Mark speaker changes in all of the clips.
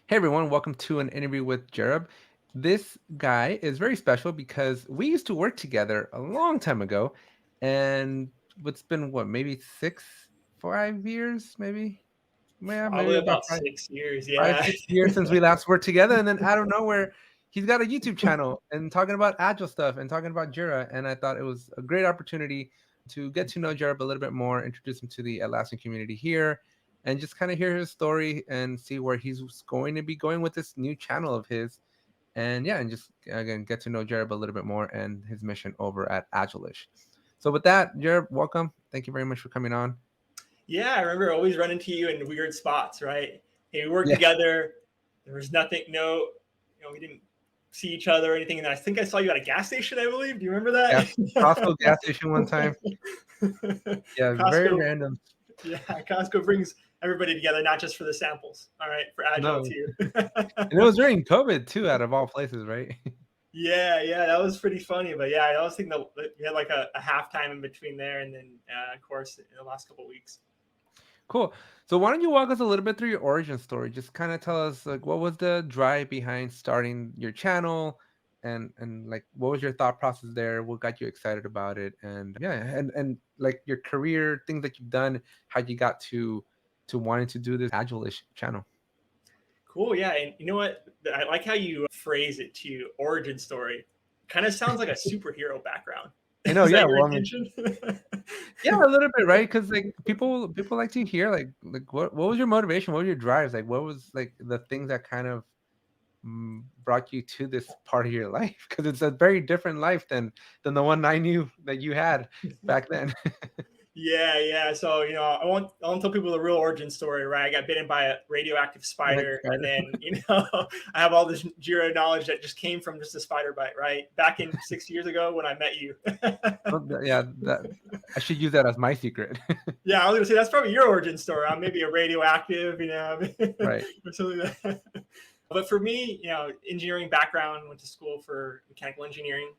Speaker 1: Hey everyone, welcome to an interview with Jereb. This guy is very special because we used to work together a long time ago, and it's been what, maybe 5 years, maybe? Yeah, maybe
Speaker 2: Probably
Speaker 1: about
Speaker 2: about 6 years.
Speaker 1: five,
Speaker 2: Yeah.
Speaker 1: 6 years since we last worked together, and then out of nowhere, he's got a YouTube channel and talking about Agile stuff and talking about Jira, and I thought it was a great opportunity to get to know Jereb a little bit more, introduce him to the Atlassian community here, and just kind of hear his story and see where he's going to be going with this new channel of his. And yeah, and just again get to know Jereb a little bit more and his mission over at Agilish. So with that, Jereb, welcome. Thank you very much for coming on.
Speaker 2: Yeah, I remember always running to you in weird spots, right? Hey, we worked
Speaker 1: Yeah,
Speaker 2: together. There was nothing, no, we didn't see each other or anything. And I think I saw you at a gas station, I believe. Do you remember
Speaker 1: gas,
Speaker 2: that?
Speaker 1: Costco gas station one time. Yeah, very
Speaker 2: Costco,
Speaker 1: random.
Speaker 2: yeah, Costco brings everybody together, not just for the samples. All right, for Agile
Speaker 1: No,
Speaker 2: too.
Speaker 1: and it was during COVID too, out of all places, right?
Speaker 2: Yeah, that was pretty funny. But yeah, I always think that we had like a halftime in between there, and then of course in the last couple of weeks.
Speaker 1: Cool. So why don't you walk us a little bit through your origin story? Just kind of tell us like what was the drive behind starting your channel, and like what was your thought process there? What got you excited about it? And yeah, and like your career, things that you've done, how you got to wanting to do this Agile-ish channel.
Speaker 2: Cool. Yeah. And you know what? I like how you phrase it to origin story. Kind of sounds like a superhero background.
Speaker 1: I know,
Speaker 2: Is
Speaker 1: yeah.
Speaker 2: that your
Speaker 1: Well, I mean,
Speaker 2: intention?
Speaker 1: yeah, a little bit, right? Because like people like to hear like what was your motivation? What were your drives? Like what was like the things that kind of brought you to this part of your life? Because it's a very different life than the one I knew that you had back then.
Speaker 2: Yeah. So I won't tell people the real origin story, right? I got bitten by a radioactive
Speaker 1: Like,
Speaker 2: spider, and then I have all this Jira knowledge that just came from just a spider bite, right? Back in 6 years ago when I met you.
Speaker 1: yeah, that I should use that as my secret.
Speaker 2: Yeah, I was gonna say that's probably your origin story. I'm maybe a radioactive,
Speaker 1: Right.
Speaker 2: or something like that. But for me, engineering background, went to school for mechanical engineering.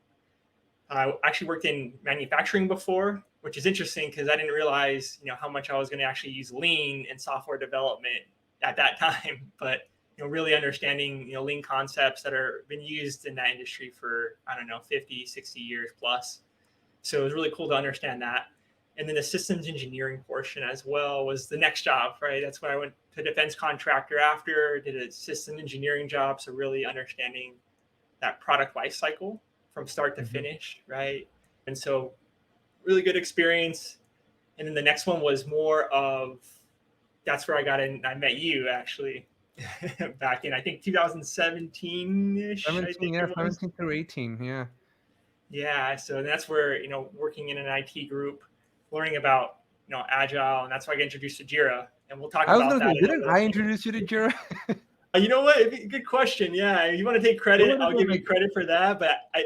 Speaker 2: I actually worked in manufacturing before, which is interesting because I didn't realize, how much I was going to actually use lean in software development at that time. But really understanding lean concepts that are been used in that industry for, I don't know, 50, 60 years plus. So it was really cool to understand that. And then the systems engineering portion as well was the next job, right? That's when I went to defense contractor after, did a system engineering job. So really understanding that product life cycle from start to
Speaker 1: Mhm.
Speaker 2: finish, right? And so really good experience. And then the next one was more of that's where I got in. I met you actually back in I think 2017 ish. I
Speaker 1: 17,
Speaker 2: think
Speaker 1: yeah,
Speaker 2: it was.
Speaker 1: 17 through 18, yeah.
Speaker 2: Yeah. So that's where working in an IT group, learning about agile, and that's why I got introduced to Jira. And we'll talk
Speaker 1: I was
Speaker 2: about
Speaker 1: gonna
Speaker 2: that
Speaker 1: say,
Speaker 2: in a
Speaker 1: didn't
Speaker 2: little
Speaker 1: I
Speaker 2: bit.
Speaker 1: introduce you to Jira?
Speaker 2: You know what? Good question. Yeah, if you want to take
Speaker 1: It
Speaker 2: credit,
Speaker 1: would have
Speaker 2: I'll
Speaker 1: been
Speaker 2: give
Speaker 1: like
Speaker 2: you credit for that. But I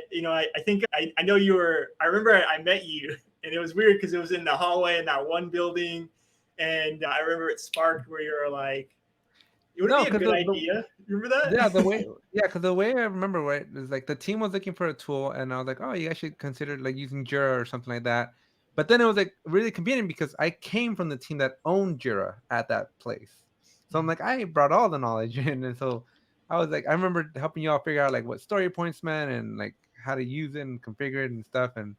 Speaker 2: think I know you were. I remember I met you, and it was weird because it was in the hallway in that one building, and I remember it sparked where you were like, "It would
Speaker 1: no,
Speaker 2: be a
Speaker 1: because
Speaker 2: good idea." You remember
Speaker 1: yeah, the
Speaker 2: that?
Speaker 1: way yeah, because the way I remember, right, is like the team was looking for a tool, and I was like, "Oh, you guys should consider like using Jira or something like that." But then it was like really convenient because I came from the team that owned Jira at that place, so I'm like, I brought all the knowledge in, and so I was like, I remember helping you all figure out like what story points meant and like how to use it and configure it and stuff, and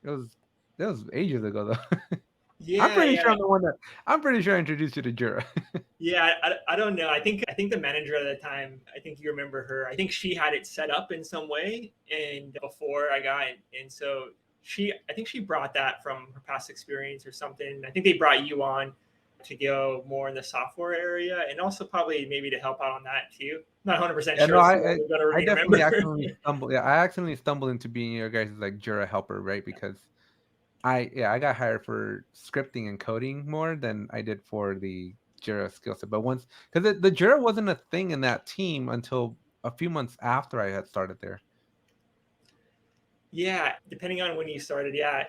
Speaker 1: it was ages ago though. I'm
Speaker 2: Yeah,
Speaker 1: pretty sure
Speaker 2: yeah.
Speaker 1: I'm pretty sure I introduced you to Jira.
Speaker 2: Yeah, I don't know. I think the manager at the time, I think you remember her. I think she had it set up in some way, and before I got, and so I think she brought that from her past experience or something. I think they brought you on to go more in the software area, and also probably maybe to help out on that too. Not 100%
Speaker 1: Yeah,
Speaker 2: sure.
Speaker 1: no,
Speaker 2: It's too long ago to
Speaker 1: I
Speaker 2: really
Speaker 1: definitely
Speaker 2: remember.
Speaker 1: accidentally stumbled. Yeah, I accidentally stumbled into being your guys' like Jira helper, right? Because I got hired for scripting and coding more than I did for the Jira skill set. But once because the Jira wasn't a thing in that team until a few months after I had started there.
Speaker 2: Yeah, depending on when you started, yeah,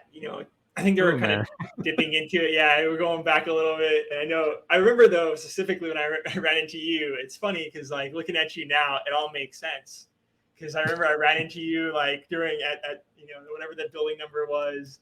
Speaker 2: I think they were
Speaker 1: Oh
Speaker 2: kind of
Speaker 1: man,
Speaker 2: dipping into it. Yeah, we're going back a little bit. And I know, I remember though specifically when I ran into you. It's funny because like looking at you now, it all makes sense. Because I remember I ran into you like during at whatever the building number was,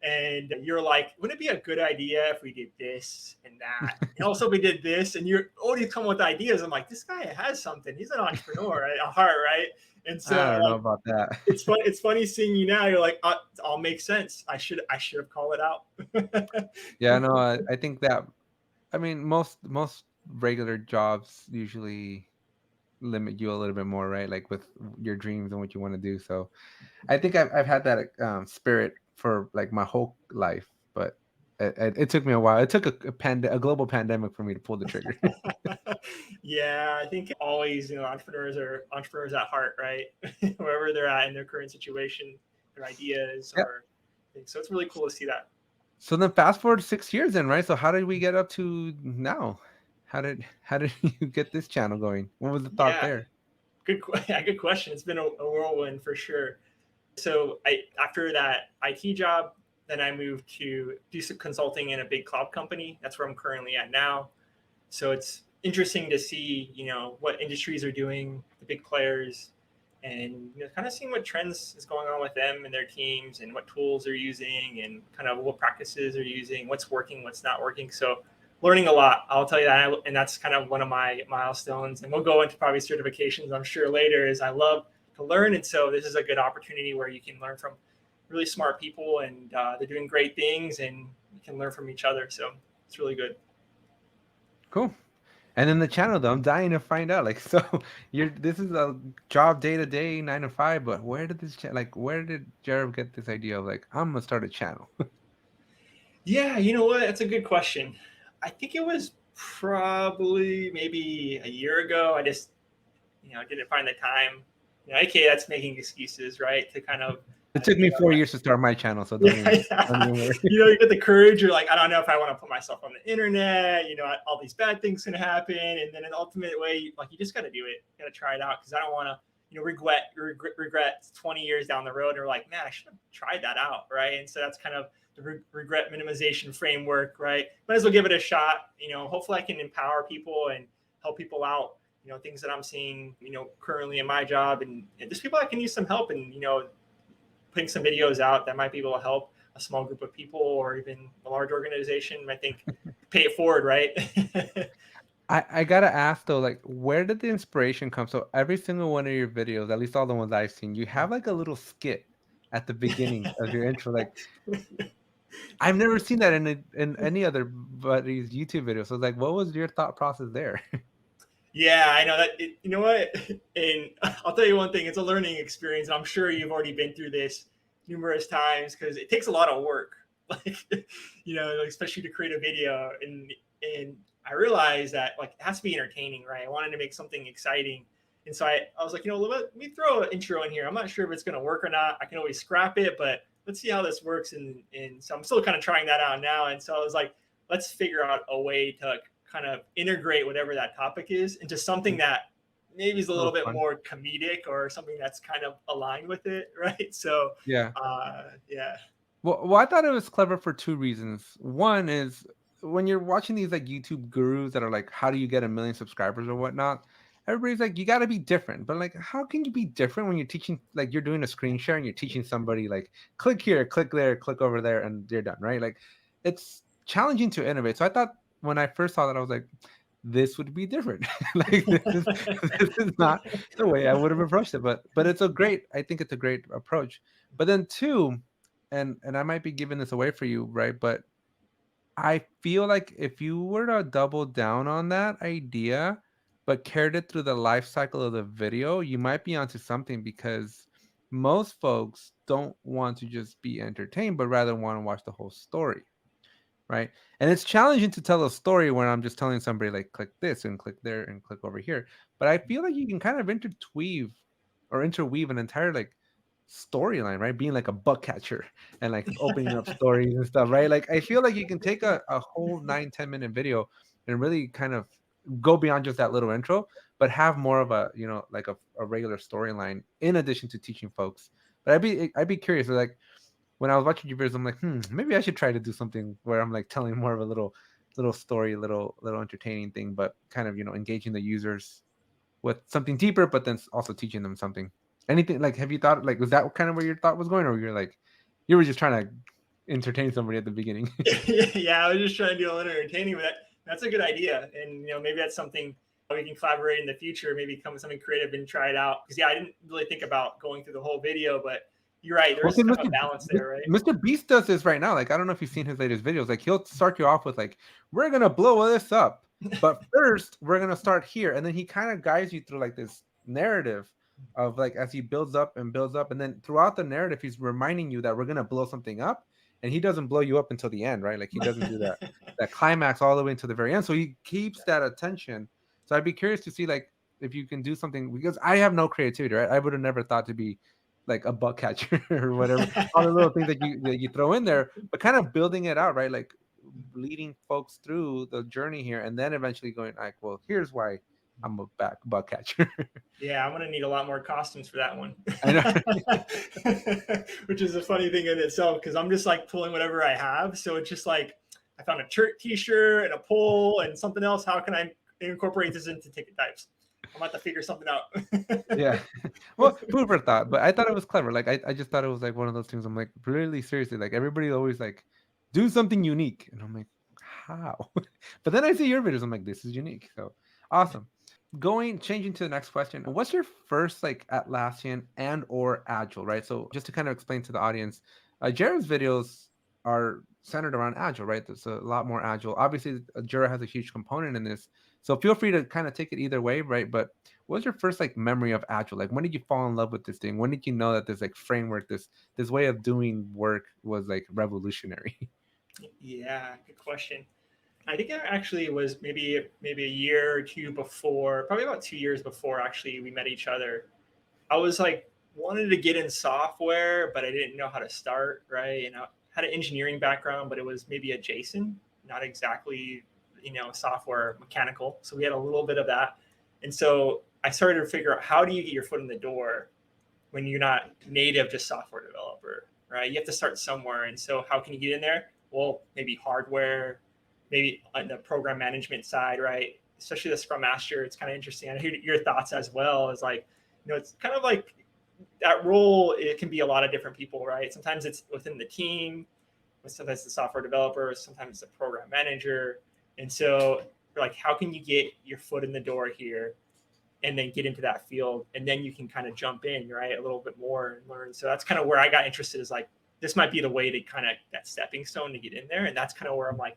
Speaker 2: and you're like, wouldn't it be a good idea if we did this and that? And also we did this, and you're already come with ideas. I'm like, this guy has something. He's an entrepreneur at heart, right? And
Speaker 1: I
Speaker 2: so
Speaker 1: don't know about that.
Speaker 2: it's fun. It's funny seeing you now. You're like, it all makes sense. I should have called it out.
Speaker 1: Yeah, no, I think that, I mean, most regular jobs usually limit you a little bit more, right? Like with your dreams and what you want to do. So I think I've had that spirit for like my whole life, but it took me a while. It took a global pandemic for me to pull the trigger.
Speaker 2: Yeah, I think always, entrepreneurs are entrepreneurs at heart, right? Wherever they're at in their current situation, their ideas
Speaker 1: Yeah.
Speaker 2: or things. So it's really cool to see that.
Speaker 1: So then fast forward 6 years in, right? So how did we get up to now? How did you get this channel going? What was the thought
Speaker 2: Yeah,
Speaker 1: there?
Speaker 2: yeah, good question. It's been a whirlwind for sure. So after that IT job, then I moved to do some consulting in a big cloud company. That's where I'm currently at now. So it's interesting to see, what industries are doing, the big players, and kind of seeing what trends is going on with them and their teams, and what tools they're using, and kind of what practices they're using, what's working, what's not working. So learning a lot, I'll tell you that, and that's kind of one of my milestones. And we'll go into probably certifications, I'm sure later. Is I love to learn, and so this is a good opportunity where you can learn from really smart people, and they're doing great things, and you can learn from each other. So it's really good.
Speaker 1: Cool. And then the channel though, I'm dying to find out. Like, so this is a job day to day, 9 to 5, but where did where did Jared get this idea of like, I'm gonna start a channel?
Speaker 2: Yeah, you know what? That's a good question. I think it was probably maybe a year ago. I just, didn't find the time. Okay, that's making excuses, right? To kind of,
Speaker 1: It took me 4 years to start my channel, so
Speaker 2: yeah,
Speaker 1: don't
Speaker 2: yeah.
Speaker 1: even worry.
Speaker 2: You get the courage. You're like, I don't know if I want to put myself on the internet. All these bad things can happen, and then in the ultimate way, like you just got to do it. You got to try it out, because I don't want to, regret 20 years down the road. And you're like, man, I should have tried that out, right? And so that's kind of the regret minimization framework, right? Might as well give it a shot. Hopefully I can empower people and help people out. Things that I'm seeing, currently in my job, and there's people that can use some help, and putting some videos out that might be able to help a small group of people or even a large organization. I think pay it forward, right?
Speaker 1: I gotta ask though, like, where did the inspiration come? So every single one of your videos, at least all the ones I've seen, you have like a little skit at the beginning of your intro. Like, I've never seen that in any other buddy's YouTube video. So like, what was your thought process there?
Speaker 2: Yeah, I know that. You know what? And I'll tell you one thing: it's a learning experience. I'm sure you've already been through this numerous times, because it takes a lot of work. Like, especially to create a video, and I realized that like it has to be entertaining, right? I wanted to make something exciting, and so I was like, let me throw an intro in here. I'm not sure if it's going to work or not. I can always scrap it, but let's see how this works. And so I'm still kind of trying that out now. And so I was like, let's figure out a way to kind of integrate whatever that topic is into something that maybe is a
Speaker 1: A
Speaker 2: little
Speaker 1: little
Speaker 2: bit
Speaker 1: fun.
Speaker 2: more comedic, or something that's kind of aligned with it, right? So,
Speaker 1: Yeah.
Speaker 2: yeah.
Speaker 1: Well, I thought it was clever for two reasons. One is when you're watching these like YouTube gurus that are like, how do you get 1 million subscribers or whatnot? Everybody's like, you got to be different. But like, how can you be different when you're teaching, like, you're doing a screen share and you're teaching somebody, like, click here, click there, click over there, and you're done, right? Like, it's challenging to innovate. So I thought when I first saw that, I was like, this would be different. Like, this is not the way I would have approached it. But I think it's a great approach. But then two, and I might be giving this away for you, right? But I feel like if you were to double down on that idea, but carried it through the life cycle of the video, you might be onto something, because most folks don't want to just be entertained, but rather want to watch the whole story, right? And it's challenging to tell a story when I'm just telling somebody like click this and click there and click over here. But I feel like you can kind of interweave an entire like storyline, right? Being like a buck catcher and like opening up stories and stuff, right? Like I feel like you can take a whole 9-10 minute video and really kind of go beyond just that little intro, but have more of a, like a regular storyline in addition to teaching folks. But I'd be curious, like when I was watching your videos, I'm like, maybe I should try to do something where I'm like telling more of a little story, little entertaining thing, but kind of, engaging the users with something deeper, but then also teaching them something. Anything like, have you thought like, was that kind of where your thought was going, or you're like, you were just trying to entertain somebody at the beginning.
Speaker 2: Yeah, I was just trying to do a little entertaining, but that's a good idea. And maybe that's something we can collaborate in the future. Maybe come with something creative and try it out. Because I didn't really think about going through the whole video, but you're right. There
Speaker 1: Well,
Speaker 2: is
Speaker 1: 'cause
Speaker 2: kind of a balance there, right?
Speaker 1: Mr. Beast does this right now. Like, I don't know if you've seen his latest videos. Like, he'll start you off with like, "We're gonna blow this up, but first we're gonna start here," and then he kind of guides you through like this narrative of like as he builds up, and then throughout the narrative, he's reminding you that we're gonna blow something up, and he doesn't blow you up until the end, right? Like, he doesn't do that climax all the way until the very end. So he keeps that attention. So I'd be curious to see like if you can do something because I have no creativity, right? I would have never thought to be like a bug catcher or whatever, all the little things that you throw in there, but kind of building it out, right? Like leading folks through the journey here, and then eventually going like, well, here's why I'm a back bug catcher.
Speaker 2: Yeah, I'm gonna need a lot more costumes for that one.
Speaker 1: I know.
Speaker 2: Which is a funny thing in itself because I'm just like pulling whatever I have. So it's just like I found a t-shirt and a pole and something else. How can I incorporate this into ticket types? I'm about to figure something out.
Speaker 1: Yeah. Well, food for thought, but I thought it was clever. Like I just thought it was like one of those things. I'm like, really seriously, like everybody always like do something unique. And I'm like, how? But then I see your videos, I'm like, this is unique. So awesome. Changing to the next question. What's your first like Atlassian and or Agile, right? So just to kind of explain to the audience, Jared's videos are centered around Agile, right? There's a lot more Agile. Obviously, Jira has a huge component in this. So feel free to kind of take it either way, right? But what was your first like memory of Agile? Like when did you fall in love with this thing? When did you know that this like framework, this way of doing work was like revolutionary?
Speaker 2: Yeah, good question. I think it actually was maybe a year or two before, probably about 2 years before actually we met each other. I was like wanted to get in software, but I didn't know how to start, right? And I had an engineering background, but it was maybe adjacent, not exactly, software mechanical. So we had a little bit of that. And so I started to figure out how do you get your foot in the door when you're not native just software developer, right? You have to start somewhere. And so how can you get in there? Well, maybe hardware, maybe on the program management side, right? Especially the Scrum Master. It's kind of interesting. I hear your thoughts as well. Is like, it's kind of like that role. It can be a lot of different people, right? Sometimes it's within the team, sometimes the software developer, sometimes the program manager. And so, like, how can you get your foot in the door here? And then get into that field, and then you can kind of jump in, right, a little bit more and learn. So that's kind of where I got interested, is like this might be the way to kind of that stepping stone to get in there. And that's kind of where I'm like,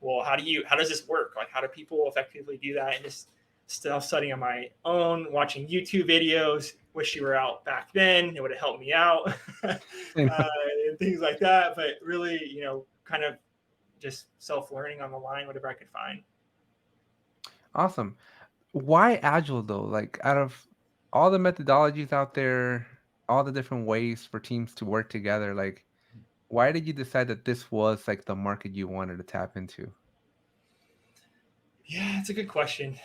Speaker 2: well, how does this work? Like, how do people effectively do that? And just stuff studying on my own, watching YouTube videos. Wish you were out back then; it would have helped me out, and things like that. But really, kind of just self-learning on the line, whatever I could find.
Speaker 1: Awesome. Why Agile though? Like out of all the methodologies out there, all the different ways for teams to work together, like why did you decide that this was like the market you wanted to tap into?
Speaker 2: Yeah, it's a good question.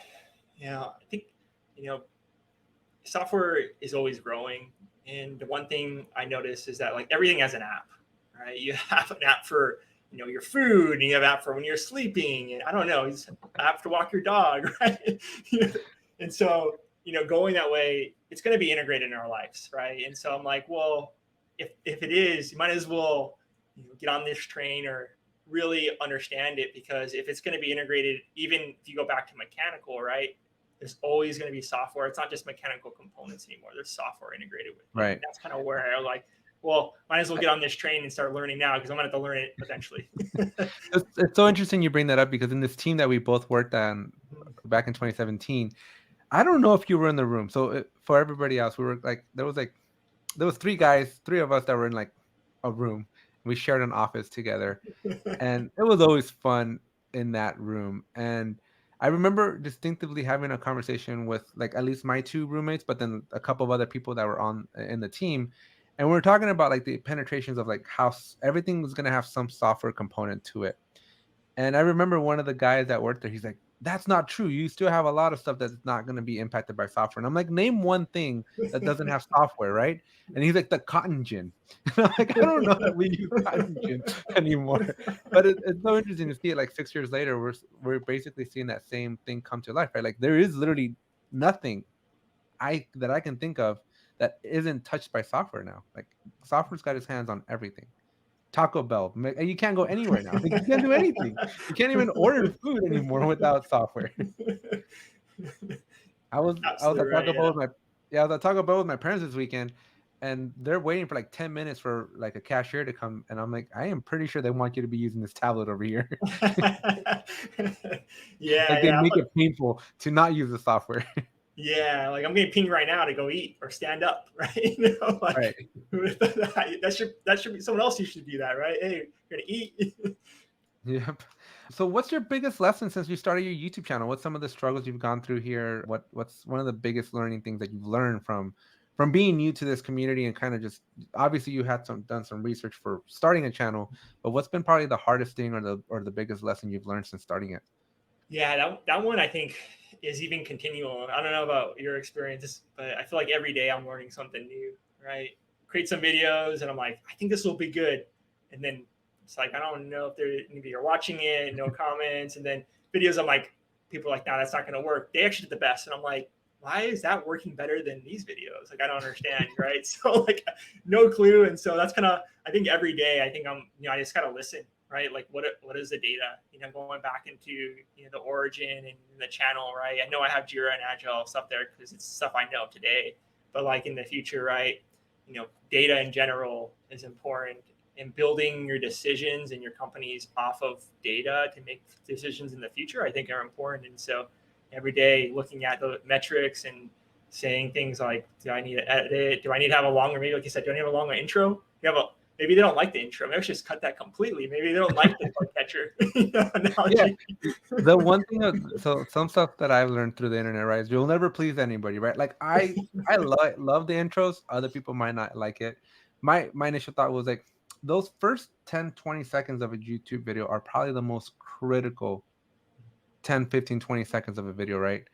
Speaker 2: I think you know software is always growing, and the one thing I noticed is that like everything has an app, right? You have an app for your food, and you have an app for when you're sleeping, and I don't know, it's an app to walk your dog, right? And so going that way, it's going to be integrated in our lives, right? And so I'm like, well, if it is, you might as well get on this train or really understand it, because if it's going to be integrated, even if you go back to mechanical, right, there's always going to be software. It's not just mechanical components anymore. There's software integrated with it.
Speaker 1: Right.
Speaker 2: And that's kind of where I like, well, might as well get on this train and start learning now, because I'm going to have to learn it eventually.
Speaker 1: It's so interesting you bring that up because in this team that we both worked on back in 2017, I don't know if you were in the room. So for everybody else, we were there was three of us that were in like a room. We shared an office together, and it was always fun in that room. And I remember distinctively having a conversation with like at least my two roommates, but then a couple of other people that were on in the team, and we were talking about like the penetrations of like how everything was going to have some software component to it. And I remember one of the guys that worked there, he's like, that's not true. You still have a lot of stuff that's not going to be impacted by software. And I'm like, name one thing that doesn't have software, right? And he's like, the cotton gin. And I'm like, I don't know that we use cotton gin anymore. But it's so interesting to see it like 6 years later, we're basically seeing that same thing come to life, right? Like there is literally nothing that I can think of that isn't touched by software now. Like software's got its hands on everything. Taco Bell. And you can't go anywhere now. Like, you can't do anything. You can't even order food anymore without software. I was
Speaker 2: Absolutely
Speaker 1: at
Speaker 2: right.
Speaker 1: Taco Bell
Speaker 2: Yeah.
Speaker 1: with my yeah, I was at Taco Bell with my parents this weekend, and they're waiting for like 10 minutes for like a cashier to come, and I'm like, I am pretty sure they want you to be using this tablet over here.
Speaker 2: Yeah,
Speaker 1: Like they
Speaker 2: yeah.
Speaker 1: make it painful to not use the software.
Speaker 2: Yeah, like I'm getting pinged right now to go eat or stand up, right? You know, like
Speaker 1: Right.
Speaker 2: that should be someone else. You should do that, right? Hey, you're gonna eat.
Speaker 1: Yep. So what's your biggest lesson since you started your YouTube channel? What's some of the struggles you've gone through here? What's one of the biggest learning things that you've learned from being new to this community and kind of just obviously you had some done some research for starting a channel, but what's been probably the hardest thing or the biggest lesson you've learned since starting it?
Speaker 2: Yeah, that one I think is even continual. I don't know about your experience, but I feel like every day I'm learning something new, right? Create some videos and I'm like, I think this will be good. And then it's like, I don't know if maybe are watching it, no comments. And then videos, I'm like, people are like, no, that's not going to work. They actually did the best. And I'm like, why is that working better than these videos? Like, I don't understand, right? So like, no clue. And so that's kind of, I think every day, I think I just got to listen, right? Like what is the data? Going back into the origin and the channel, right? I know I have Jira and Agile stuff there because it's stuff I know today, but like in the future, right? Data in general is important, and building your decisions and your companies off of data to make decisions in the future, I think are important. And so every day looking at the metrics and saying things like, do I need to edit it? Do I need to have a longer, maybe like you said, do I need to have a longer intro? Maybe they don't like the intro. Maybe I should just cut that completely. Maybe they don't like the bug catcher
Speaker 1: Yeah.
Speaker 2: analogy.
Speaker 1: The one thing so some stuff that I've learned through the internet, right, is you'll never please anybody, right? Like I love the intros. Other people might not like it. My initial thought was like those first 10-20 seconds of a YouTube video are probably the most critical 10-15-20 seconds of a video, right?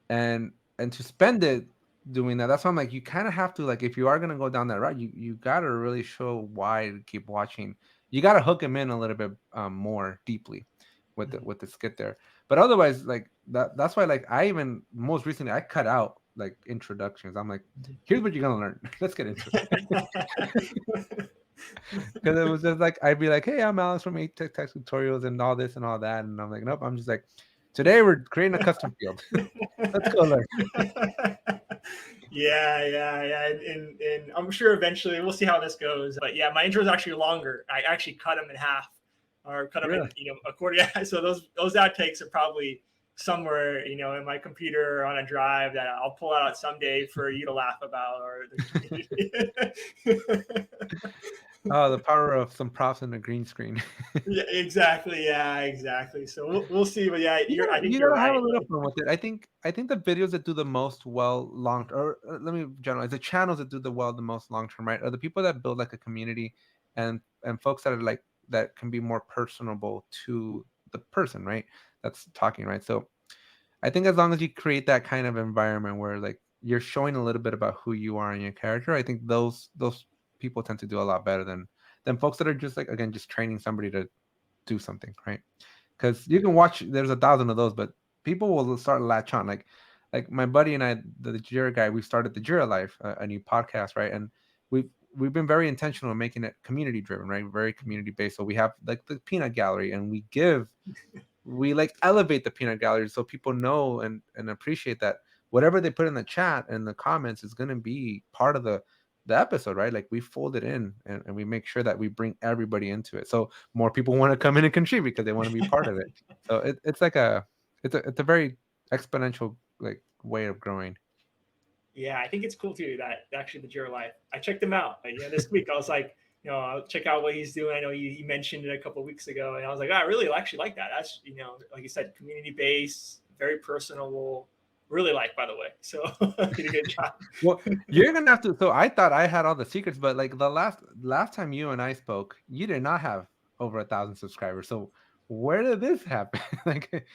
Speaker 1: And to spend it doing that, that's why I'm like, you kind of have to like if you are gonna go down that route, you gotta really show why to keep watching. You gotta hook them in a little bit more deeply with the skit there. But otherwise, like that's why like I even most recently I cut out like introductions. I'm like, here's what you're gonna learn. Let's get into it. Because it was just like I'd be like, hey, I'm Alex from APETECH Tech Tutorials and all this and all that. And I'm like, nope, I'm just like, today we're creating a custom field. Let's go learn.
Speaker 2: Yeah, and I'm sure eventually we'll see how this goes. But yeah, my intro is actually longer. I actually cut them in half, or cut them in
Speaker 1: Really?
Speaker 2: a quarter. Yeah, so those outtakes are probably somewhere in my computer or on a drive that I'll pull out someday for you to laugh about or the community.
Speaker 1: Oh, the power of some props and a green screen.
Speaker 2: Yeah, exactly. Yeah, exactly. So we'll see. But yeah, I think
Speaker 1: You
Speaker 2: you're
Speaker 1: gotta have a
Speaker 2: right.
Speaker 1: little fun with it. I think the videos that do the most well long or let me generalize the channels that do the most long term, right? Are the people that build like a community and folks that are like that can be more personable to the person, right? That's talking, right? So I think as long as you create that kind of environment where like you're showing a little bit about who you are and your character, I think those people tend to do a lot better than folks that are just like again just training somebody to do something, right? Because you can watch, there's 1,000 of those, but people will start to latch on. Like my buddy and I, the Jira guy, we started the Jira Life, a new podcast, right? And we've been very intentional in making it community driven, right? Very community based. So we have like the peanut gallery, and we like elevate the peanut gallery so people know and appreciate that whatever they put in the chat and the comments is going to be part of the episode, right? Like we fold it in and we make sure that we bring everybody into it so more people want to come in and contribute because they want to be part of it. So it's like it's a very exponential like way of growing.
Speaker 2: Yeah, I think it's cool too that actually the Jira Life. I checked him out. This week I was like, I'll check out what he's doing. I know you mentioned it a couple of weeks ago, and I was like, I really actually like that. That's like you said, community based, very personable. Really like, by the way. So did a good job.
Speaker 1: Well, you're gonna have to. So I thought I had all the secrets, but like the last time you and I spoke, you did not have over 1,000 subscribers. So where did this happen? Like,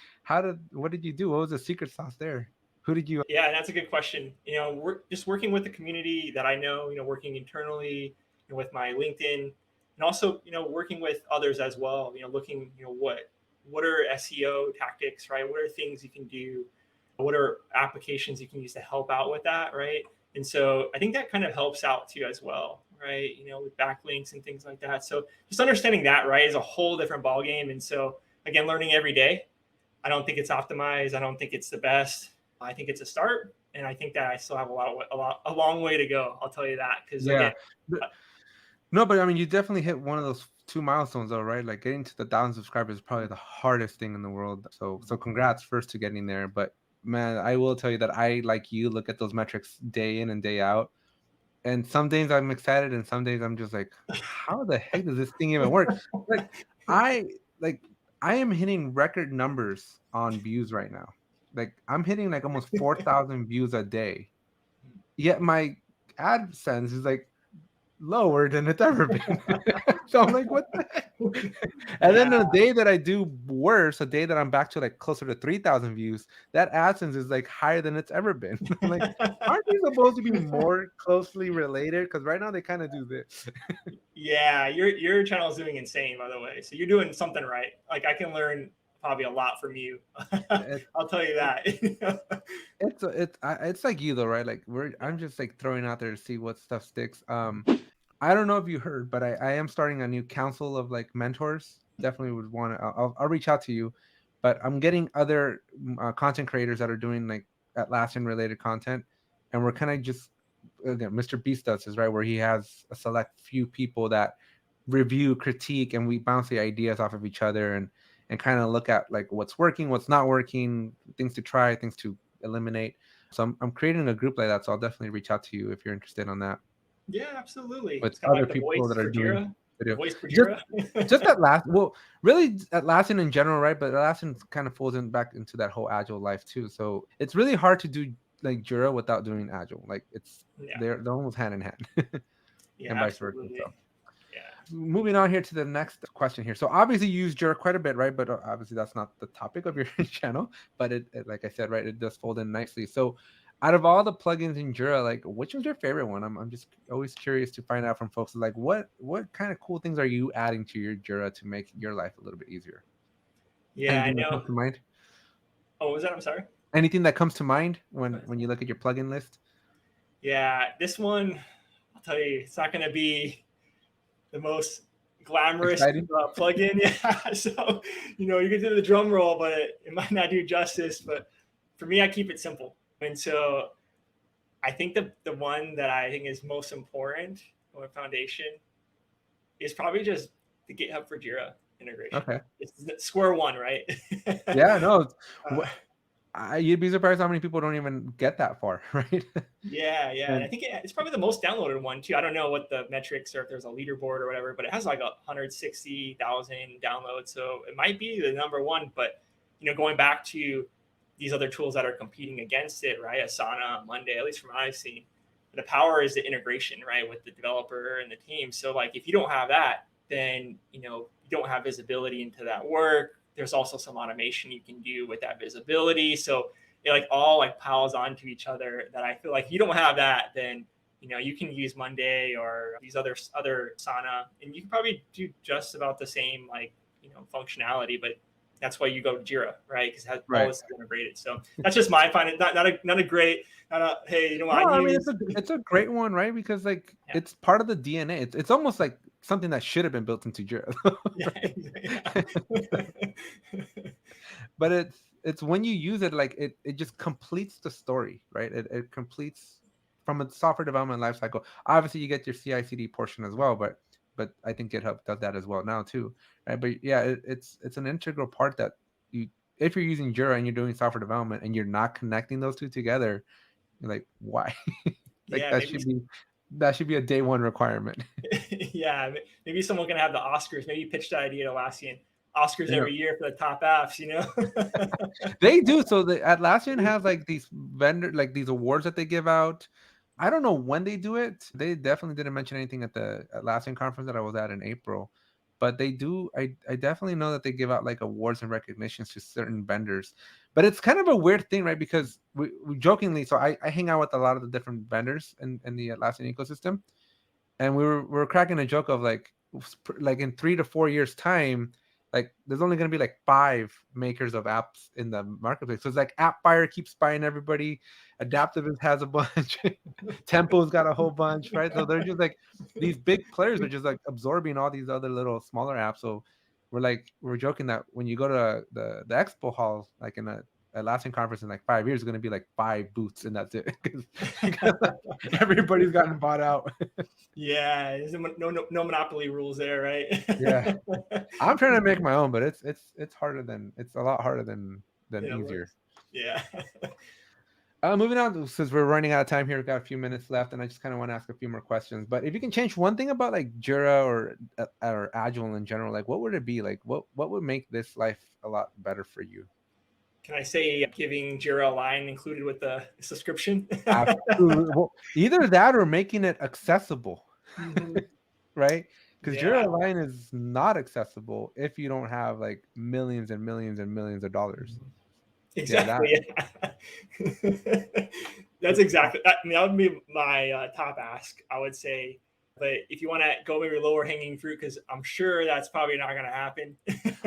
Speaker 1: what did you do? What was the secret sauce there? Who did you?
Speaker 2: Yeah, that's a good question. We're just working with the community that I know. Working internally with my LinkedIn, and also working with others as well. Looking what are SEO tactics, right? What are things you can do? What are applications you can use to help out with that, right? And so I think that kind of helps out too as well, right? With backlinks and things like that. So just understanding that, right, is a whole different ballgame. And so again, learning every day. I don't think it's optimized. I don't think it's the best. I think it's a start, and I think that I still have a long way to go. I'll tell you that because
Speaker 1: Yeah.
Speaker 2: again, uh,
Speaker 1: No, but I mean, you definitely hit one of those two milestones, though, right? Like getting to the 1,000 subscribers is probably the hardest thing in the world. So congrats first to getting there. But man, I will tell you that I, like you, look at those metrics day in and day out. And some days I'm excited, and some days I'm just like, how the heck does this thing even work? Like, I like I am hitting record numbers on views right now. Like I'm hitting like almost 4,000 views a day. Yet my AdSense is like lower than it's ever been. So I'm like, what the heck? And then
Speaker 2: yeah,
Speaker 1: the day that I do worse, a day that I'm back to like closer to 3,000 views, that AdSense is like higher than it's ever been. I'm like, aren't these supposed to be more closely related? Because right now they kind of do this.
Speaker 2: yeah, your channel is doing insane, by the way. So you're doing something right. Like I can learn probably a lot from you.
Speaker 1: It,
Speaker 2: I'll tell you
Speaker 1: it,
Speaker 2: that.
Speaker 1: it's like you though, right? Like I'm just like throwing out there to see what stuff sticks. I don't know if you heard, but I am starting a new council of like mentors. Definitely would want to. I'll reach out to you, but I'm getting other content creators that are doing like Atlassian related content, and we're kind of just again, Mr. Beast does this right where he has a select few people that review, critique, and we bounce the ideas off of each other and kind of look at like what's working, what's not working, things to try, things to eliminate. So I'm creating a group like that. So I'll definitely reach out to you if you're interested on that
Speaker 2: Yeah, absolutely.
Speaker 1: with
Speaker 2: It's kind of
Speaker 1: other
Speaker 2: like the
Speaker 1: people
Speaker 2: voice
Speaker 1: that are
Speaker 2: for
Speaker 1: doing
Speaker 2: Jira. The
Speaker 1: video.
Speaker 2: voice for
Speaker 1: Just
Speaker 2: Jira.
Speaker 1: just at last, well, really Atlassian in general, right? But Atlassian kind of falls in back into that whole agile life too. So it's really hard to do like Jira without doing agile. Like
Speaker 2: Yeah,
Speaker 1: they're almost hand in hand,
Speaker 2: yeah,
Speaker 1: and vice versa.
Speaker 2: absolutely.
Speaker 1: So
Speaker 2: Yeah.
Speaker 1: moving on here to the next question here. So obviously you use Jira quite a bit, right? But obviously that's not the topic of your channel. But like I said, right, it does fold in nicely. So out of all the plugins in Jira, like which was your favorite one? I'm just always curious to find out from folks. Like what kind of cool things are you adding to your Jira to make your life a little bit easier?
Speaker 2: Yeah, I
Speaker 1: Anything that
Speaker 2: know.
Speaker 1: comes to mind?
Speaker 2: Oh, what was that? I'm sorry.
Speaker 1: Anything that comes to mind when you look at your plugin list?
Speaker 2: Yeah, this one, I'll tell you, it's not going to be the most glamorous
Speaker 1: Exciting?
Speaker 2: plugin. Yeah, so you can do the drum roll, but it might not do justice. But for me, I keep it simple, and so I think the one that I think is most important or foundation is probably just the GitHub for Jira integration.
Speaker 1: Okay.
Speaker 2: It's square one, right?
Speaker 1: Yeah, no.
Speaker 2: uh,
Speaker 1: You'd be surprised how many people don't even get that far, right?
Speaker 2: yeah, and I
Speaker 1: And
Speaker 2: think it's probably the most downloaded one too. I don't know what the metrics or if there's a leaderboard or whatever, but it has like 160,000 downloads, so it might be the number one. But going back to these other tools that are competing against it, right? Asana, Monday, at least from what I've seen, the power is the integration, right, with the developer and the team. So like if you don't have that, then you don't have visibility into that work. There's also some automation you can do with that visibility. So it like all like piles onto each other that I feel like if you don't have that, then you can use Monday or these other Sana, and you can probably do just about the same like functionality, but that's why you go to Jira, right? Because it has all
Speaker 1: right.
Speaker 2: this integrated. So that's just my finding. Not a great. Not a hey,
Speaker 1: No,
Speaker 2: what I
Speaker 1: I mean
Speaker 2: use.
Speaker 1: it's a great one, right? Because like
Speaker 2: Yeah,
Speaker 1: it's part of the DNA. It's almost like something that should have been built into Jira,
Speaker 2: yeah,
Speaker 1: right? But it's when you use it, like it just completes the story, right? It completes from a software development lifecycle. Obviously, you get your CI/CD portion as well, but I think GitHub does that as well now too, right? But yeah, it's an integral part that you if you're using Jira and you're doing software development and you're not connecting those two together, you're like, why? Like
Speaker 2: yeah. Maybe
Speaker 1: that should be a day one requirement.
Speaker 2: yeah, maybe someone can have the Oscars. Maybe pitch that idea to Atlassian. Oscars
Speaker 1: Yeah.
Speaker 2: every year for the top apps.
Speaker 1: They do. So the Atlassian has like these vendor like these awards that they give out. I don't know when they do it. They definitely didn't mention anything at the Atlassian conference that I was at in April. But they do. I definitely know that they give out like awards and recognitions to certain vendors. But it's kind of a weird thing, right? Because we jokingly, so I hang out with a lot of the different vendors in the Atlassian ecosystem, and we were cracking a joke of like in 3 to 4 years time, like there's only going to be like 5 makers of apps in the marketplace. So it's like AppFire keeps buying everybody, Adaptivist has a bunch, Tempo's got a whole bunch, right? So they're just like these big players are just like absorbing all these other little smaller apps. So we're joking that when you go to the expo hall, like in a Atlassian conference in like 5 years, it's going to be like 5 booths and that's it, because like, everybody's gotten bought out.
Speaker 2: Yeah, there's no monopoly rules there, right?
Speaker 1: Yeah, I'm trying to make my own, but it's harder than it's a lot harder than
Speaker 2: Yeah,
Speaker 1: easier.
Speaker 2: yeah.
Speaker 1: Moving on, since we're running out of time here, we've got a few minutes left, and I just kind of want to ask a few more questions. But if you can change one thing about like Jira or Agile in general, like what would it be? Like what would make this life a lot better for you?
Speaker 2: Can I say giving Jira a line included with the subscription?
Speaker 1: Absolutely. Well, either that or making it accessible,
Speaker 2: Mhm.
Speaker 1: right? Because
Speaker 2: Yeah,
Speaker 1: Jira Line is not accessible if you don't have like millions and millions and millions of dollars. Yeah, that.
Speaker 2: exactly. Yeah. That's exactly. I mean, that would be my top ask, I would say. But if you want to go maybe lower hanging fruit, because I'm sure that's probably not going to happen.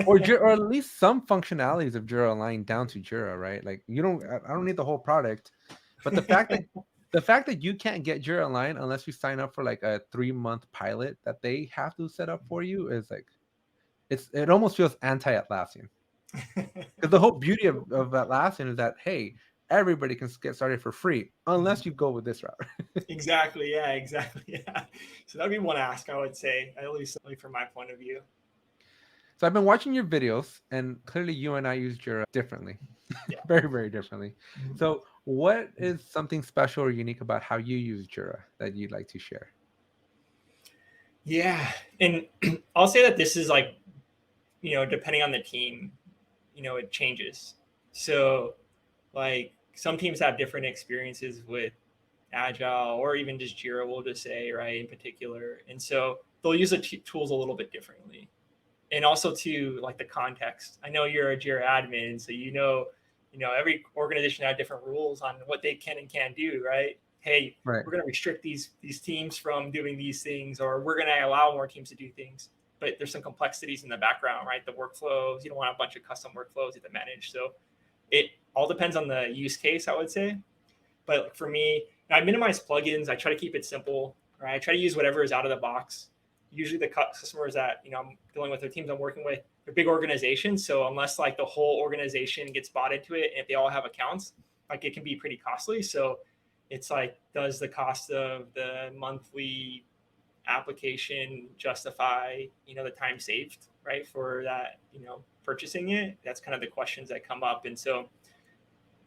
Speaker 1: Or at least some functionalities of Jira Align down to Jira, right? Like I don't need the whole product, but the fact that you can't get Jira Align unless you sign up for like a 3-month pilot that they have to set up for you is like it almost feels anti-Atlassian, because the whole beauty of Atlassian is that, hey, everybody can get started for free unless you go with this route.
Speaker 2: Exactly. Yeah. Exactly. Yeah. So that'd be one ask, I would say, at least from my point of view.
Speaker 1: So I've been watching your videos, and clearly you and I use Jira differently,
Speaker 2: Yeah.
Speaker 1: very, very differently.
Speaker 2: Mhm.
Speaker 1: So what is something special or unique about how you use Jira that you'd like to share?
Speaker 2: Yeah. And I'll say that this is like, depending on the team, it changes. So, like, some teams have different experiences with Agile or even just Jira, we'll just say, right, in particular. And so they'll use the tools a little bit differently. And also, to like the context. I know you're a Jira admin, so every organization has different rules on what they can and can't do, right? Hey,
Speaker 1: Right.
Speaker 2: we're going to restrict these teams from doing these things, or we're going to allow more teams to do things. But there's some complexities in the background, right? The workflows, you don't want a bunch of custom workflows you have to manage. So it all depends on the use case, I would say. But for me, I minimize plugins. I try to keep it simple, right? I try to use whatever is out of the box. Usually the customers that I'm dealing with, the teams I'm working with, they're big organizations. So unless like the whole organization gets bought into it, and if they all have accounts, like it can be pretty costly. So it's like, does the cost of the monthly application justify the time saved, right, for that, purchasing it? That's kind of the questions that come up. And so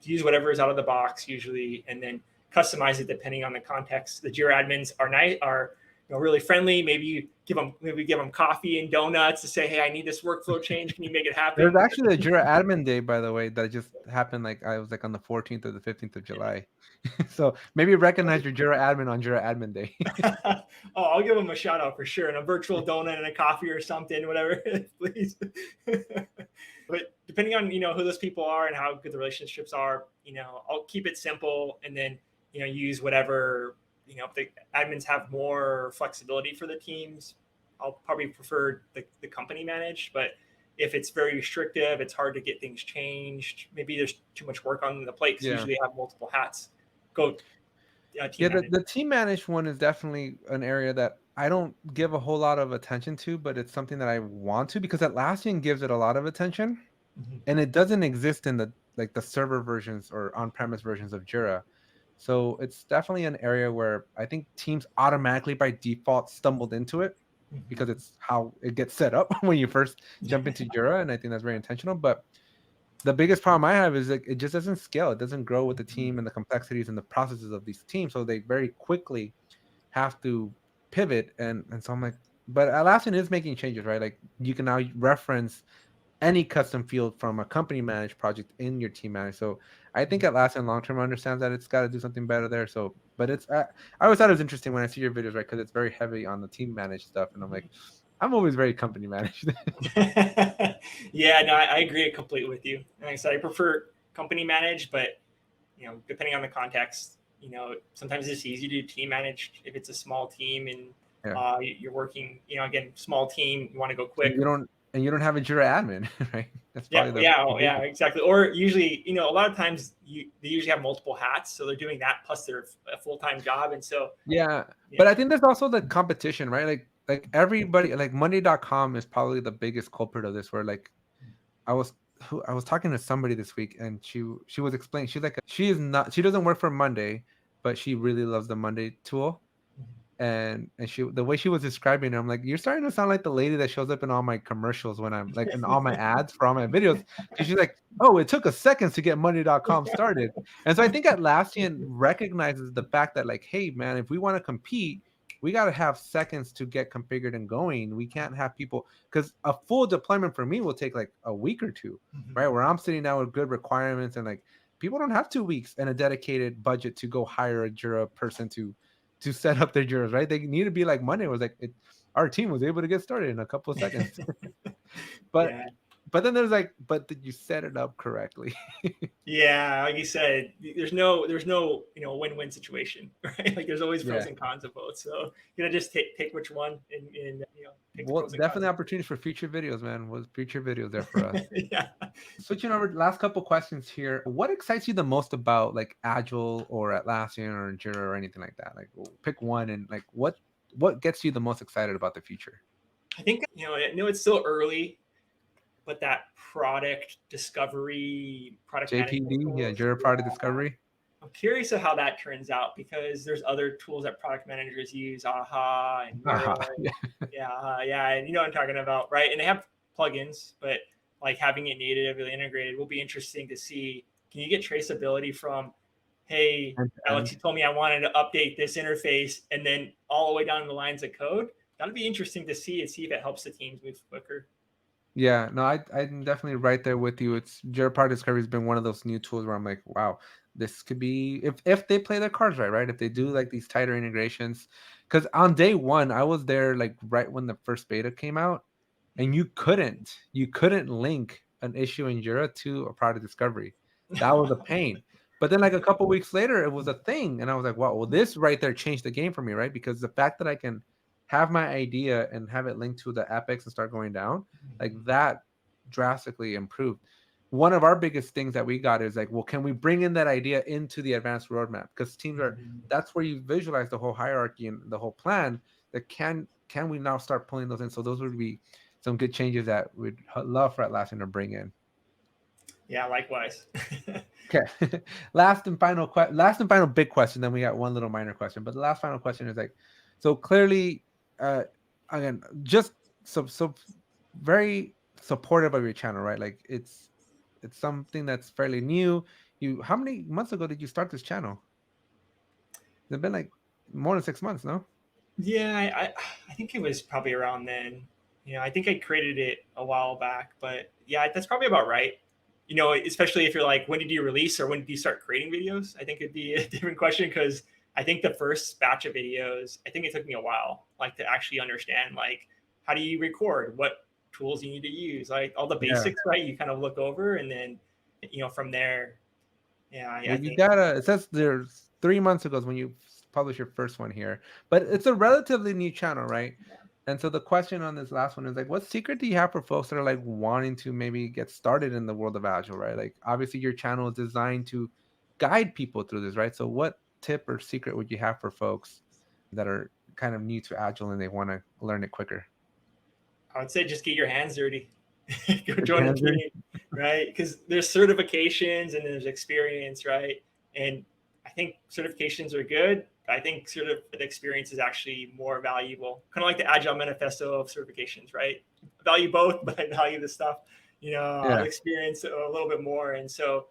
Speaker 2: use whatever is out of the box usually, and then customize it depending on the context. The Jira admins are really friendly. Maybe give them coffee and donuts to say, hey, I need this workflow change. Can you make it
Speaker 1: There's
Speaker 2: happen?
Speaker 1: actually a Jira Admin Day, by the way, that just happened. Like I was like on the 14th or the 15th of July. So maybe recognize your Jira admin on Jira Admin Day.
Speaker 2: Oh, I'll give them a shout out for sure, and a virtual donut and a coffee or something, whatever, please. But depending on who those people are and how good the relationships are, I'll keep it simple, and then use whatever. If the admins have more flexibility for the teams, I'll probably prefer the company managed. But if it's very restrictive, it's hard to get things changed. Maybe there's too much work on the plate because
Speaker 1: Yeah.
Speaker 2: usually they have multiple hats. Go team
Speaker 1: Yeah,
Speaker 2: managed.
Speaker 1: the team managed one is definitely an area that I don't give a whole lot of attention to, but it's something that I want to, because Atlassian gives it a lot of attention,
Speaker 2: Mhm.
Speaker 1: and it doesn't exist in the server versions or on-premise versions of Jira. So it's definitely an area where I think teams automatically by default stumbled into it, because
Speaker 2: Mhm.
Speaker 1: it's how it gets set up when you first jump into Jira, and I think that's very intentional. But the biggest problem I have is like it just doesn't scale. It doesn't grow with the team and the complexities and the processes of these teams. So they very quickly have to pivot. And so I'm like, but Atlassian is making changes, right? Like you can now reference any custom field from a company managed project in your team managed. So I think Atlassian long term understands that it's got to do something better there. So, but I always thought it was interesting when I see your videos, right? Because it's very heavy on the team managed stuff, and I'm like, I'm always very company managed.
Speaker 2: Yeah, no, I agree completely with you. Like I said, I prefer company managed, but depending on the context, sometimes it's easy to team manage if it's a small team and
Speaker 1: Yeah.
Speaker 2: you're working. Again, small team, you want to go
Speaker 1: So
Speaker 2: quick.
Speaker 1: and you don't have a Jira admin, right? That's
Speaker 2: Yeah,
Speaker 1: probably the
Speaker 2: yeah, oh, yeah,
Speaker 1: biggest.
Speaker 2: exactly. Or usually, a lot of times they usually have multiple hats, so they're doing that plus their full time job, and so
Speaker 1: Yeah, but I
Speaker 2: yeah,
Speaker 1: think there's also the competition, right? Like everybody, like Monday.com is probably the biggest culprit of this. Where like I was I was talking to somebody this week, and she was explaining, she's like, she doesn't work for Monday, but she really loves the Monday tool. And she, the way she was describing it, I'm like, you're starting to sound like the lady that shows up in all my commercials, when I'm like in all my ads for all my videos. She's like, oh, it took us seconds to get Monday.com started. And so I think Atlassian recognizes the fact that, like, hey man, if we want to compete, we got to have seconds to get configured and going. We can't have people, because a full deployment for me will take like a week or two, right? Where I'm sitting down with good requirements, and like people don't have 2 weeks and a dedicated budget to go hire a Jira person to set up their Juras, right? They need to be like Monday was like our team was able to get started in a couple of seconds. but
Speaker 2: yeah.
Speaker 1: but then there's like, but did you set it up correctly?
Speaker 2: Yeah, like you said, there's no win-win situation, right? Like there's always pros
Speaker 1: Yeah.
Speaker 2: and cons of both. So you know, just take which one and take the
Speaker 1: Well,
Speaker 2: pros and cons
Speaker 1: definitely
Speaker 2: of it.
Speaker 1: opportunities for future videos, man. Was future videos there for us.
Speaker 2: Yeah.
Speaker 1: Switching over, last couple questions here. What excites you the most about like Agile or Atlassian or Jira or anything like that? Like pick one, and like what gets you the most excited about the future?
Speaker 2: I think I know it's still early, but that product discovery, product management
Speaker 1: JPD, yeah,
Speaker 2: tools.
Speaker 1: Jira Product Discovery.
Speaker 2: I'm curious of how that turns out because there's other tools that product managers use, Aha and Miro.
Speaker 1: Aha. Yeah.
Speaker 2: Yeah, yeah, and you know what I'm talking about, right? And they have plugins, but like having it natively integrated will be interesting to see. Can you get traceability from, hey,
Speaker 1: End to
Speaker 2: Alex,
Speaker 1: end.
Speaker 2: you told me I wanted to update this interface, and then all the way down the lines of code? That'll be interesting to see and see if it helps the teams move quicker.
Speaker 1: Yeah, no, I'm definitely right there with you. It's Jira Product Discovery has been one of those new tools where I'm like, wow, this could be, if they play their cards right, right? If they do like these tighter integrations, because on day one I was there like right when the first beta came out, and you couldn't link an issue in Jira to a product discovery. That was a pain. But then like a couple weeks later, it was a thing, and I was like, wow, well, this right there changed the game for me, right? Because the fact that I can have my idea and have it linked to the Apex and start going down, like that drastically improved. One of our biggest things that we got is like, well, can we bring in that idea into the advanced roadmap? Because teams are, that's where you visualize the whole hierarchy and the whole plan. That can we now start pulling those in? So those would be some good changes that we'd love for Atlassian to bring in.
Speaker 2: Yeah, likewise.
Speaker 1: Okay. Last and final big question. Then we got one little minor question. But the last final question is like, so clearly, uh, again, just so very supportive of your channel, right? Like it's something that's fairly new. How many months ago did you start this channel? It's been like more than 6 months, no?
Speaker 2: Yeah, I think it was probably around then. I think I created it a while back, but yeah, that's probably about right. Especially if you're like, when did you release or when did you start creating videos? I think it'd be a different question because I think the first batch of videos, I think it took me a while, like to actually understand like how do you record, what tools you need to use, like all the
Speaker 1: Yeah.
Speaker 2: basics, right? You kind of look over and then, from there, yeah, I
Speaker 1: Well, you
Speaker 2: think.
Speaker 1: gotta. It says there's 3 months ago is when you published your first one here, but it's a relatively new channel, right? And so the question on this last one is like, what secret do you have for folks that are like wanting to maybe get started in the world of Agile, right? Like, obviously your channel is designed to guide people through this, right? So what tip or secret would you have for folks that are kind of new to Agile and they want to learn it quicker?
Speaker 2: I would say just get your hands dirty. Go
Speaker 1: Get
Speaker 2: join
Speaker 1: your
Speaker 2: a
Speaker 1: hands dirty.
Speaker 2: team, right? Because there's certifications and there's experience, right? And I think certifications are good. I think sort of the experience is actually more valuable. Kind of like the Agile Manifesto of certifications, right? I value both, but I value the stuff,
Speaker 1: Yeah.
Speaker 2: experience a little bit more. And so,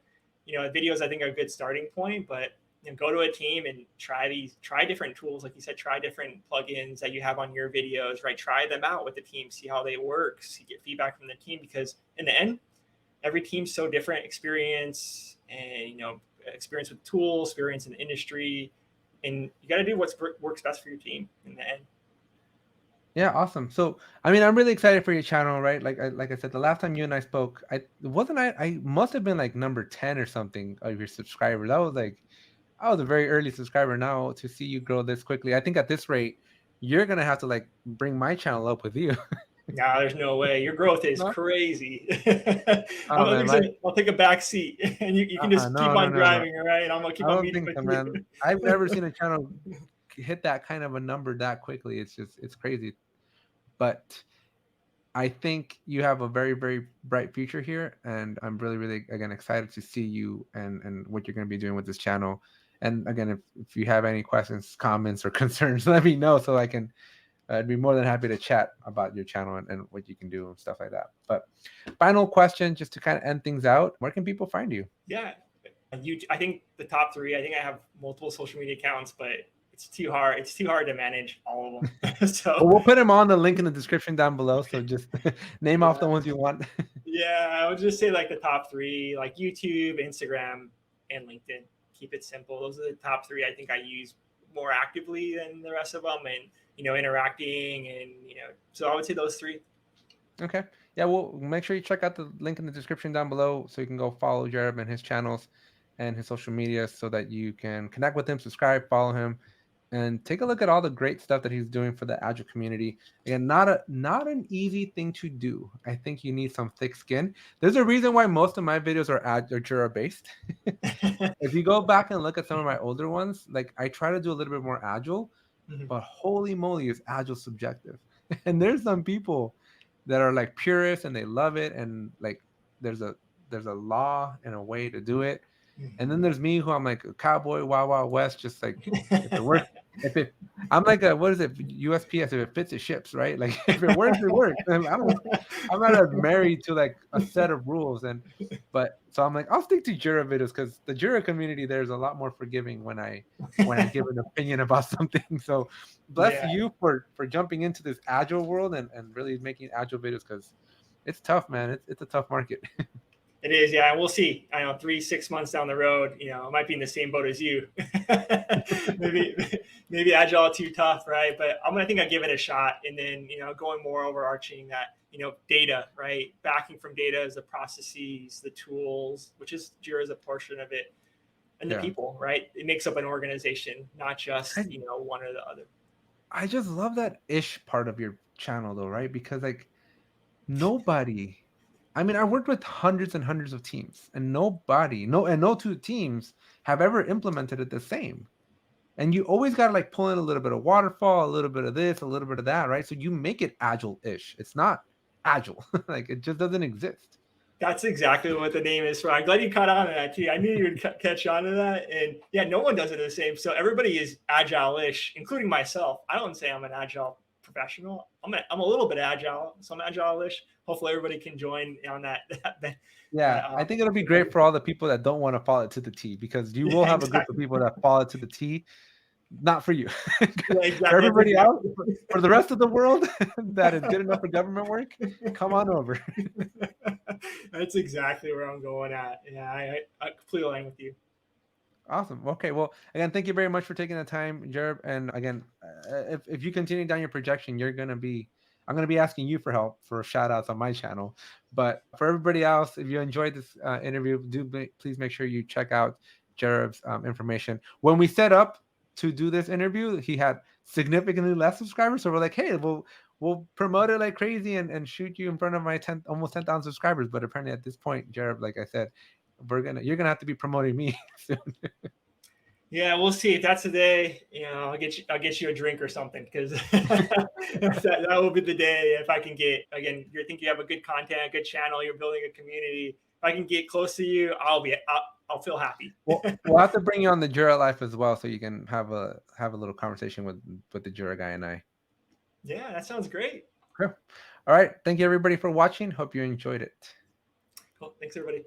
Speaker 2: videos I think are a good starting point, but go to a team and try different tools, like you said, try different plugins that you have on your videos, right? Try them out with the team, see how they work, get feedback from the team, because in the end, every team's so different, experience and experience with tools, experience in the industry, and you got to do what works best for your team in the end.
Speaker 1: Yeah, awesome. So, I mean, I'm really excited for your channel, right? Like I said, the last time you and I spoke, I must have been like number 10 or something of your subscribers. I was a very early subscriber. Now to see you grow this quickly, I think at this rate, you're gonna have to like bring my channel up with you.
Speaker 2: Nah, there's no way. Your growth is
Speaker 1: No?
Speaker 2: crazy.
Speaker 1: Oh man,
Speaker 2: I'll take a back seat, and you can just keep
Speaker 1: no, no,
Speaker 2: on
Speaker 1: no, no.
Speaker 2: driving, all right? And I'm gonna keep
Speaker 1: I
Speaker 2: on
Speaker 1: don't
Speaker 2: meeting
Speaker 1: think
Speaker 2: with
Speaker 1: so,
Speaker 2: you.
Speaker 1: man. I've never seen a channel hit that kind of a number that quickly. It's crazy. But I think you have a very, very bright future here, and I'm really, really again excited to see you and what you're going to be doing with this channel. And again, if you have any questions, comments, or concerns, let me know so I can. I'd be more than happy to chat about your channel and what you can do and stuff like that. But final question, just to kind of end things out, where can people find you?
Speaker 2: Yeah, I think the top three. I think I have multiple social media accounts, but it's too hard. It's too hard to manage all of them.
Speaker 1: Well,
Speaker 2: So
Speaker 1: we'll put them on the link in the description down below. So just name off
Speaker 2: yeah,
Speaker 1: the ones you want.
Speaker 2: yeah, I would just say like the top three, like YouTube, Instagram, and LinkedIn. Keep it simple. Those are the top three. I think I use more actively than the rest of them, and interacting, and So I would say those three.
Speaker 1: Okay. Yeah, well, make sure you check out the link in the description down below so you can go follow Jared and his channels and his social media so that you can connect with him, subscribe, follow him, and take a look at all the great stuff that he's doing for the Agile community. Again, not an easy thing to do. I think you need some thick skin. There's a reason why most of my videos are Jira based. If you go back and look at some of my older ones, like I try to do a little bit more Agile,
Speaker 2: Mhm.
Speaker 1: but holy moly, is Agile subjective. And there's some people that are like purists and they love it, and like there's a there's a law and a way to do it. And then there's me, who I'm like a cowboy, wild wild west, just like if it works, if it, I'm like a, what is it, USPS, if it fits, it ships, right? Like if it works, it works. And I'm not as married to like a set of rules. And but so I'm like, I'll stick to Jira videos because the Jira community there's a lot more forgiving when I give an opinion about something. So bless
Speaker 2: Yeah,
Speaker 1: you for jumping into this Agile world and really making Agile videos, because it's tough, man. It's a tough market.
Speaker 2: it is. Yeah, and we'll see. I know 3, 6 months down the road, I might be in the same boat as you. maybe maybe agile too tough, right? But I think I give it a shot, and then going more overarching that data, right? Backing from data is the processes, the tools, which is Jira is a portion of it, and the
Speaker 1: Yeah.
Speaker 2: people, right? It makes up an organization, not just
Speaker 1: I,
Speaker 2: one or the other.
Speaker 1: I just love that ish part of your channel though, right? Because like nobody, I mean, I worked with hundreds and hundreds of teams, and no two teams have ever implemented it the same. And you always got to like pull in a little bit of waterfall, a little bit of this, a little bit of that, right? So you make it agile-ish. It's not agile. Like it just doesn't exist.
Speaker 2: That's exactly what the name is for. I'm glad you caught on to that too. I knew you would catch on to that. And yeah, no one does it the same. So everybody is agile-ish, including myself. I don't say I'm an agile professional. I'm a little bit agile, so I'm agile-ish. Hopefully everybody can join on that.
Speaker 1: Yeah, I think it'll be great for all the people that don't want to follow it to the T, because you will
Speaker 2: Yeah,
Speaker 1: have a group of
Speaker 2: exactly.
Speaker 1: people that follow it to the T. Not for you.
Speaker 2: Yeah,
Speaker 1: For
Speaker 2: exactly. That's
Speaker 1: everybody else,
Speaker 2: exactly.
Speaker 1: for the rest of the world that is good enough for government work, come on over.
Speaker 2: That's exactly where I'm going at. Yeah, I completely align with you.
Speaker 1: Awesome. Okay. Well, again, thank you very much for taking the time, Jerb. And again, if you continue down your projection, I'm gonna be asking you for help for shout outs on my channel. But for everybody else, if you enjoyed this interview, please make sure you check out Jerb's information. When we set up to do this interview, he had significantly less subscribers. So we're like, hey, we'll promote it like crazy and shoot you in front of my almost 10,000 subscribers. But apparently at this point, Jerb, like I said, you're gonna have to be promoting me soon.
Speaker 2: Yeah, we'll see if that's the day. I'll get you a drink or something, because that will be the day. If I can get, again, you think you have a good content, a good channel, you're building a community. If I can get close to you, I'll feel happy.
Speaker 1: Well, we'll have to bring you on the Jura Life as well, so you can have a little conversation with the Jura guy and I.
Speaker 2: Yeah, that sounds great.
Speaker 1: Sure. All right. Thank you everybody for watching. Hope you enjoyed it.
Speaker 2: Cool. Thanks, everybody.